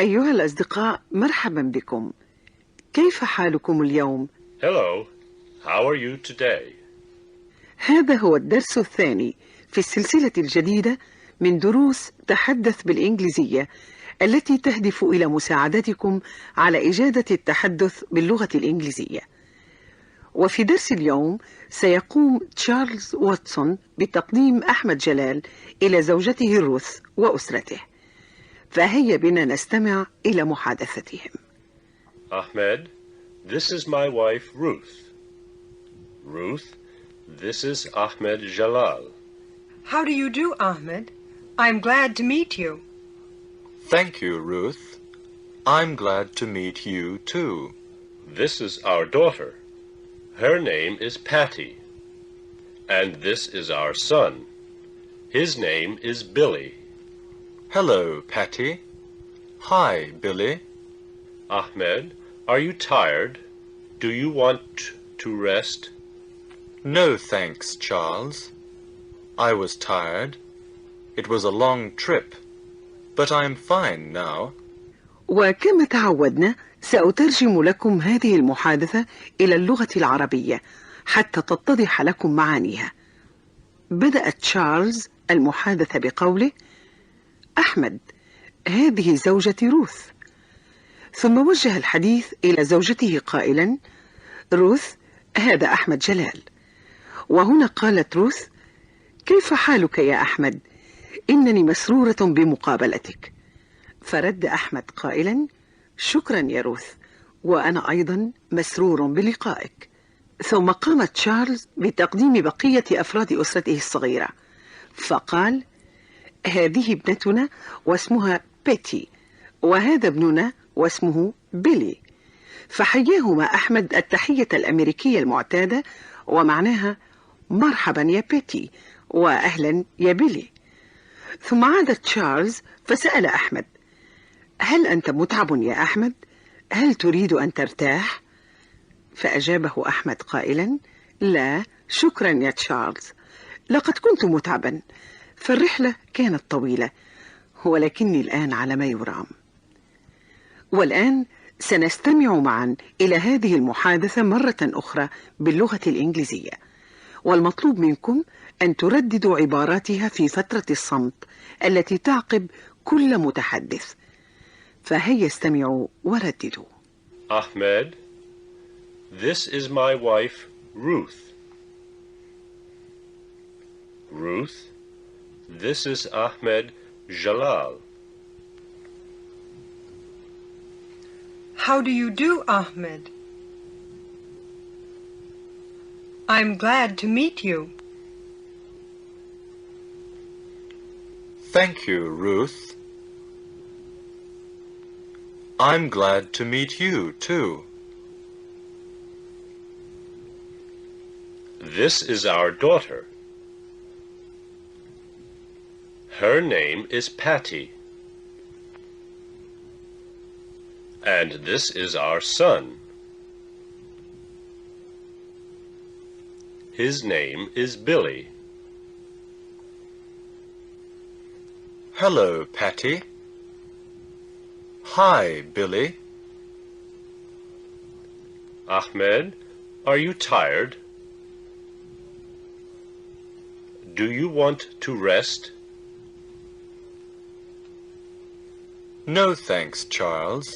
أيها الأصدقاء، مرحبا بكم. كيف حالكم اليوم؟ Hello, how are you today? هذا هو الدرس الثاني في السلسلة الجديدة من دروس تحدث بالإنجليزية التي تهدف إلى مساعدتكم على إجادة التحدث باللغة الإنجليزية. وفي درس اليوم سيقوم تشارلز واتسون بتقديم أحمد جلال إلى زوجته روث وأسرته. فهيا بنا نستمع إلى محادثتهم. Ahmed, this is my wife Ruth. Ruth, this is Ahmed Jalal. How do you do, Ahmed? I'm glad to meet you. Thank you, Ruth. I'm glad to meet you, too. This is our daughter. Her name is Patty. And this is our son. His name is Billy. Hello, Patty. Hi, Billy. Ahmed, are you tired? Do you want to rest? No, thanks, Charles. I was tired. It was a long trip, but I'm fine now. وكما تعودنا سأترجم لكم هذه المحادثة إلى اللغة العربية حتى تتضح لكم معانيها. بدأ تشارلز المحادثة بقوله: أحمد، هذه زوجتي روث. ثم وجه الحديث إلى زوجته قائلا: روث، هذا أحمد جلال. وهنا قالت روث: كيف حالك يا أحمد؟ إنني مسرورة بمقابلتك. فرد أحمد قائلا: شكرا يا روث، وأنا أيضا مسرور بلقائك. ثم قام تشارلز بتقديم بقية أفراد أسرته الصغيرة، فقال: هذه ابنتنا واسمها بيتي، وهذا ابننا واسمه بيلي. فحياهما أحمد التحية الأمريكية المعتادة ومعناها مرحبا يا بيتي وأهلا يا بيلي. ثم عاد تشارلز فسأل أحمد: هل أنت متعب يا أحمد؟ هل تريد أن ترتاح؟ فأجابه أحمد قائلا: لا شكرا يا تشارلز، لقد كنت متعبا، فالرحلة كانت طويلة، ولكني الآن على ما يرام. والآن سنستمع معا إلى هذه المحادثة مرة أخرى باللغة الإنجليزية، والمطلوب منكم أن ترددوا عباراتها في فترة الصمت التي تعقب كل متحدث. فهيا استمعوا ورددوا. Ahmed, this is my wife Ruth. Ruth, this is Ahmed Jalal. How do you do, Ahmed? I'm glad to meet you. Thank you, Ruth. I'm glad to meet you, too. This is our daughter. Her name is Patty. And this is our son. His name is Billy. Hello, Patty. Hi, Billy. Ahmed, are you tired? Do you want to rest? No, thanks, Charles.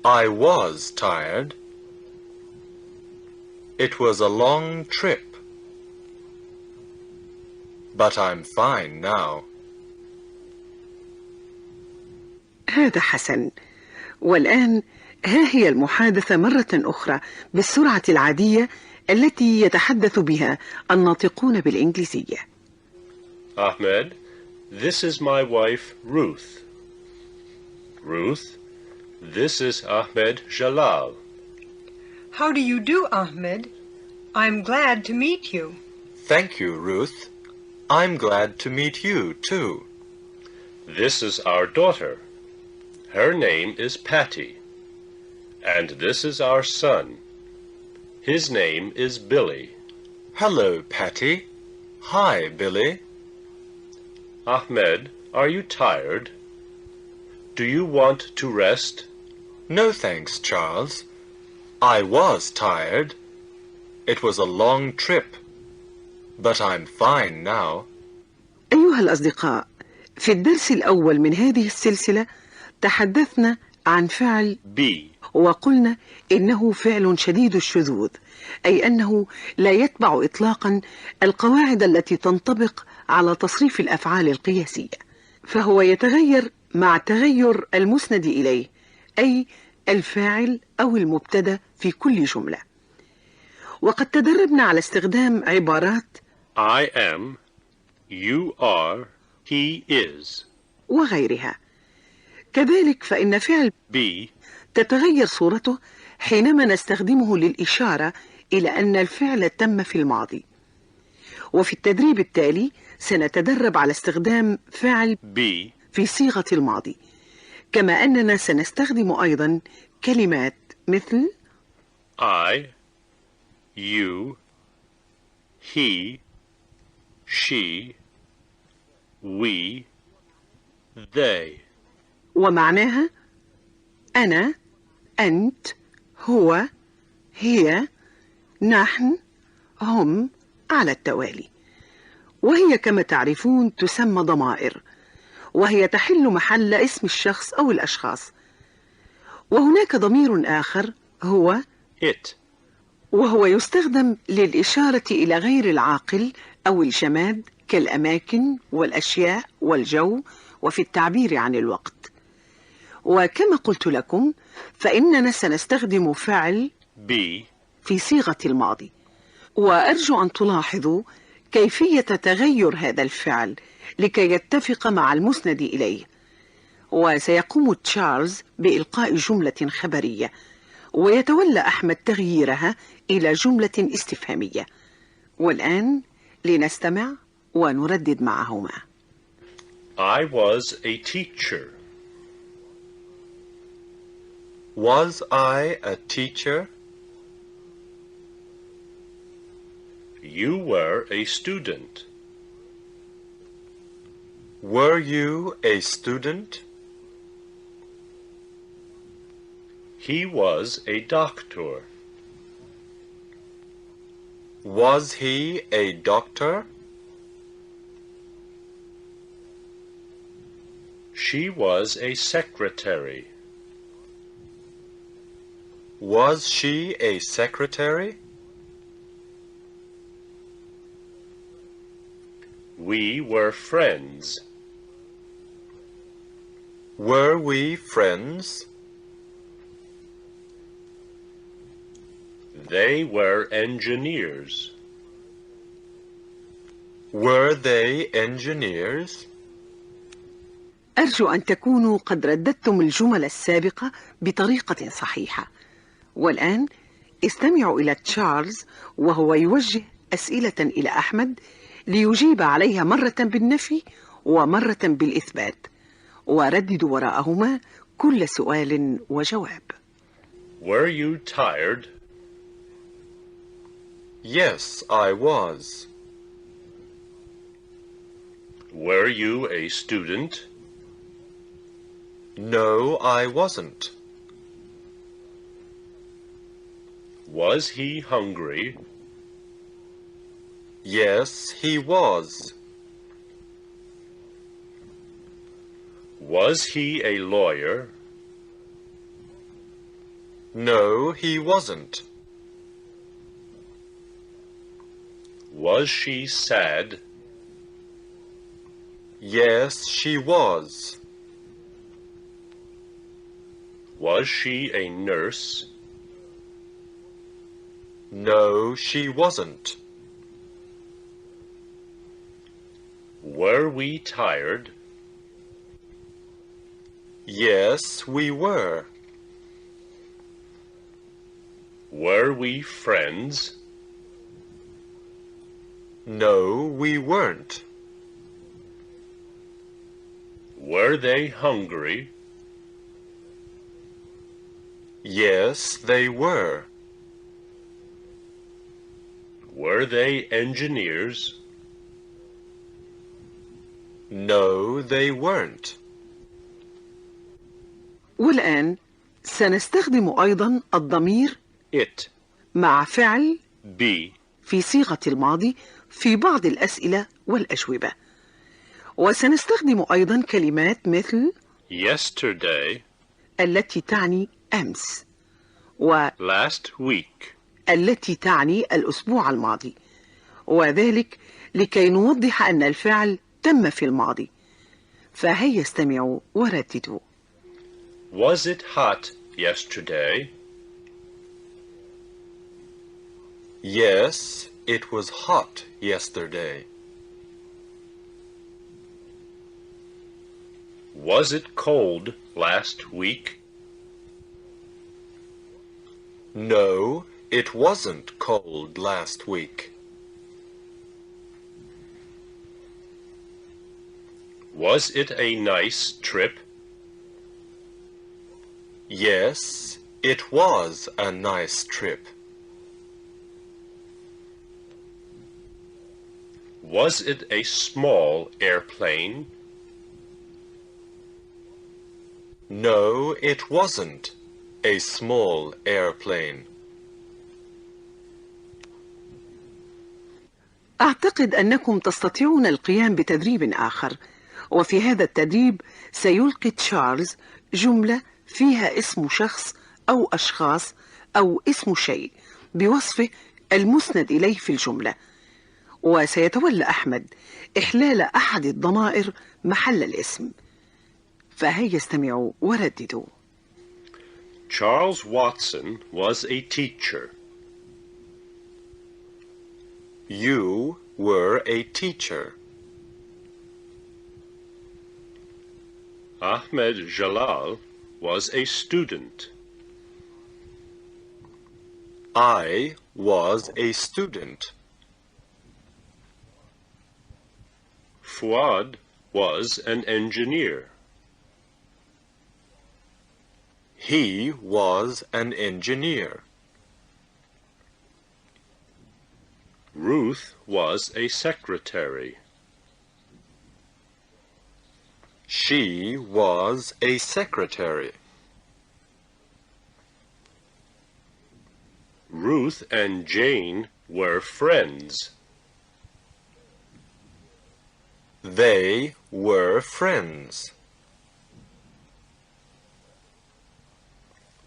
I was tired. It was a long trip, but I'm fine now. هذا حسن. والآن ها هي المحادثة مرة أخرى بالسرعة العادية التي يتحدث بها الناطقون بالإنجليزية. Ahmed, this is my wife Ruth. Ruth, this is Ahmed Jalal. How do you do, Ahmed? I'm glad to meet you. Thank you, Ruth. I'm glad to meet you, too. This is our daughter. Her name is Patty. And this is our son. His name is Billy. Hello, Patty. Hi, Billy. Ahmed, are you tired? Do you want to rest? No thanks, Charles. I was tired. It was a long trip. But I'm fine now. أيها الأصدقاء، في الدرس الأول من هذه السلسلة تحدثنا عن فعل be. وقلنا إنه فعل شديد الشذوذ، أي أنه لا يتبع إطلاقا القواعد التي تنطبق على تصريف الأفعال القياسية، فهو يتغير مع تغير المسند إليه، أي الفاعل أو المبتدأ في كل جملة. وقد تدربنا على استخدام عبارات I am, you are, he is. وغيرها. كذلك فإن فعل Be تتغير صورته حينما نستخدمه للإشارة إلى أن الفعل تم في الماضي. وفي التدريب التالي سنتدرب على استخدام فعل be في صيغة الماضي، كما أننا سنستخدم أيضا كلمات مثل I, you, he, she, we, they. ومعناها أنا، أنت، هو، هي، نحن، هم على التوالي. وهي كما تعرفون تسمى ضمائر، وهي تحل محل اسم الشخص أو الأشخاص. وهناك ضمير آخر هو It. وهو يستخدم للإشارة إلى غير العاقل أو الجماد كالأماكن والأشياء والجو، وفي التعبير عن الوقت. وكما قلت لكم فإننا سنستخدم فعل be في صيغة الماضي، وأرجو أن تلاحظوا كيفية تغير هذا الفعل لكي يتفق مع المسند إليه. وسيقوم تشارلز بإلقاء جملة خبرية، ويتولى أحمد تغييرها إلى جملة استفهامية. والآن لنستمع ونردد معهما. I was a teacher. Was I a teacher? You were a student. Were you a student? He was a doctor. Was he a doctor? She was a secretary. Was she a secretary? We were friends. Were we friends? They were engineers. Were they engineers? أرجو أن تكونوا قد رددتم الجمل السابقة بطريقة صحيحة. والآن استمعوا إلى تشارلز وهو يوجه أسئلة إلى أحمد ليجيب عليها مرة بالنفي ومرة بالإثبات، ورددوا وراءهما كل سؤال وجواب. Were you tired? Yes, I was. Were you a student? No, I wasn't. Was he hungry? Yes, he was. Was he a lawyer? No, he wasn't. Was she sad? Yes, she was. Was she a nurse? No, she wasn't. Were we tired? Yes, we were. Were we friends? No, we weren't. Were they hungry? Yes, they were. Were they engineers? No, they weren't. والآن سنستخدم أيضا الضمير it, مع فعل be, في صيغة الماضي في بعض الأسئلة والأجوبة. وسنستخدم أيضا كلمات مثل yesterday, التي تعني أمس، last week, والتي تعني الأسبوع الماضي، وذلك لكي نوضح أن الفعل تم في الماضي. فهيا استمعوا ورددوا. was it hot yesterday? Yes, it was hot yesterday. Was it cold last week? No, it wasn't cold last week. Was it a nice trip? Yes, it was a nice trip. Was it a small airplane? No, it wasn't a small airplane. أعتقد أنكم تستطيعون القيام بتدريب آخر، وفي هذا التدريب سيلقي تشارلز جملة فيها اسم شخص أو أشخاص أو اسم شيء بوصفه المسند إليه في الجملة، وسيتولى أحمد إحلال أحد الضمائر محل الاسم. فهيا استمعوا ورددوا. Charles Watson was a teacher. You were a teacher. Ahmed Jalal was a student. I was a student. Fuad was an engineer. He was an engineer. Ruth was a secretary. She was a secretary. Ruth and Jane were friends. They were friends.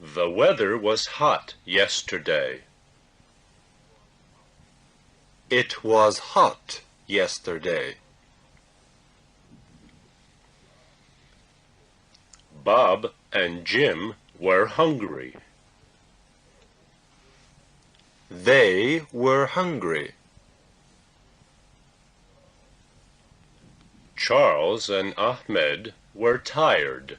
The weather was hot yesterday. It was hot yesterday. Bob and Jim were hungry. They were hungry. Charles and Ahmed were tired.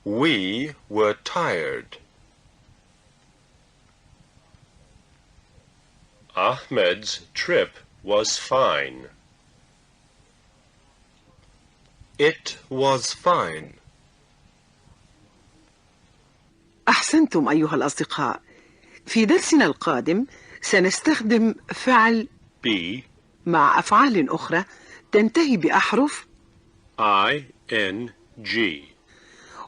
We were tired. Ahmed's trip was fine. It was fine. أحسنتم أيها الأصدقاء. في درسنا القادم سنستخدم فعل be مع أفعال أخرى تنتهي بأحرف ing.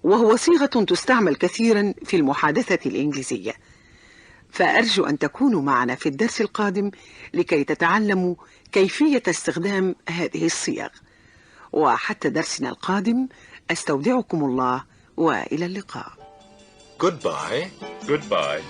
وهو صيغة تستعمل كثيرا في المحادثة الإنجليزية. فأرجو أن تكونوا معنا في الدرس القادم لكي تتعلموا كيفية استخدام هذه الصيغ. وحتى درسنا القادم أستودعكم الله وإلى اللقاء. Goodbye. Goodbye.